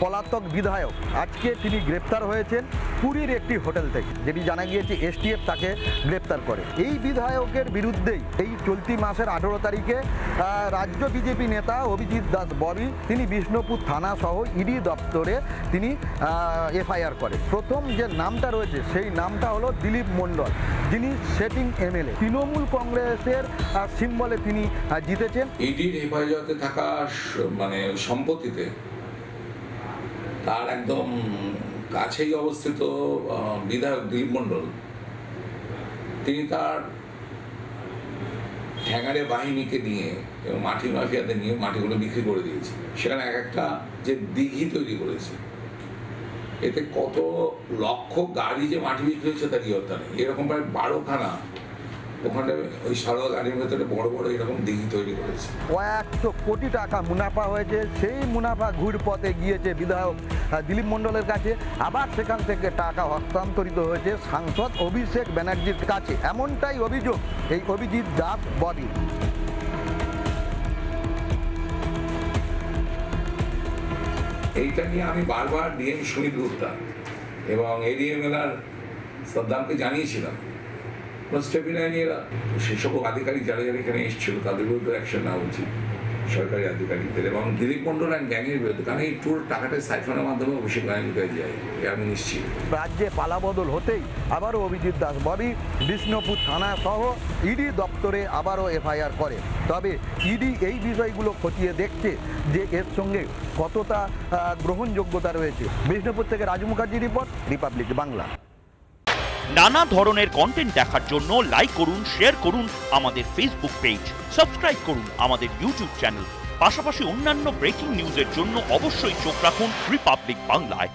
পলাতক বিধায়ক আজকে তিনি গ্রেপ্তার হয়েছেন পুরীর একটি হোটেল থেকে, যেটি জানা গিয়েছে এসটিএফ তাকে গ্রেপ্তার করে। এই বিধায়কের বিরুদ্ধেই এই চলতি মাসের 18 তারিখে রাজ্য বিজেপি নেতা অভিজিৎ দাস ববি তিনি বিষ্ণুপুর থানা সহ ইডি দপ্তরে তিনি এফআইআর করে। প্রথম যে নামটা রয়েছে সেই নামটা হলো দিলীপ মণ্ডল, যিনি সেটিং এমএলএ, তৃণমূল কংগ্রেসের সিম্বলে তিনি জিতেছেন। ইডির হেফাজতে থাকা মানে সম্পত্তিতে তার একদম কাছেই অবস্থিত বিধায়ক দিলীপ মণ্ডল তিনি তার ঠ্যাঙাড়ে বাহিনীকে নিয়ে এবং মাটি মাফিয়াদের নিয়ে মাটিগুলো বিক্রি করে দিয়েছে। সেখানে এক একটা যে দিঘি তৈরি করেছে, এতে কত লক্ষ গাড়ি যে মাটি বিক্রি হয়েছে তার ইয়ত্তা নেই। এরকম প্রায় 12খানা ওখানে ওই সারদা গাড়ির ভেতরে বড় বড় এরকম দিঘি তৈরি করেছে। কয়েকশো কোটি টাকা মুনাফা হয়েছে, সেই মুনাফা ঘুর পথে গিয়েছে বিধায়ক দিলীপ মণ্ডলের কাছে, আবার সেখান থেকে টাকা হস্তান্তরিত হয়েছে সাংসদ অভিষেক ব্যানার্জির কাছে, এমনটাই অভিযোগ এই অভিজিৎ দাস ববি। এইটা নিয়ে আমি বারবার ডিএম সুনীল গুপ্তা এবং এডিএমএলআর সাদ্দামকে জানিয়েছিলাম। স্টেপি নেয়নি এরা। সেই সব আধিকারিক যারা যারা এখানে এসেছিল তাদের বিরুদ্ধে অ্যাকশন নেওয়া উচিত সরকারি আধিকারিকদের এবং দিলীপ মণ্ডল অ্যান্ড গ্যাংয়ের বিরুদ্ধে, কারণ এই পুরো টাকাটা সাইফানের মাধ্যমে অভিষেক ব্যানার্জির কাছে যায়, আমি নিশ্চিত। রাজ্যে পালাবদল হতেই আবারও অভিজিৎ দাস ববি বিষ্ণুপুর থানা সহ ইডি দপ্তরে আবারও এফআইআর করে। তবে ইডি এই বিষয়গুলো খতিয়ে দেখছে যে এর সঙ্গে কতটা গ্রহণযোগ্যতা রয়েছে। বিষ্ণুপুর থেকে রাজু মুখার্জি রিপোর্ট, রিপাবলিক বাংলা। নানা ধরনের কন্টেন্ট দেখার জন্য লাইক করুন, শেয়ার করুন আমাদের ফেসবুক পেজ, সাবস্ক্রাইব করুন আমাদের ইউটিউব চ্যানেল। পাশাপাশি অন্যান্য ব্রেকিং নিউজের জন্য অবশ্যই চোখ রাখুন রিপাবলিক বাংলায়।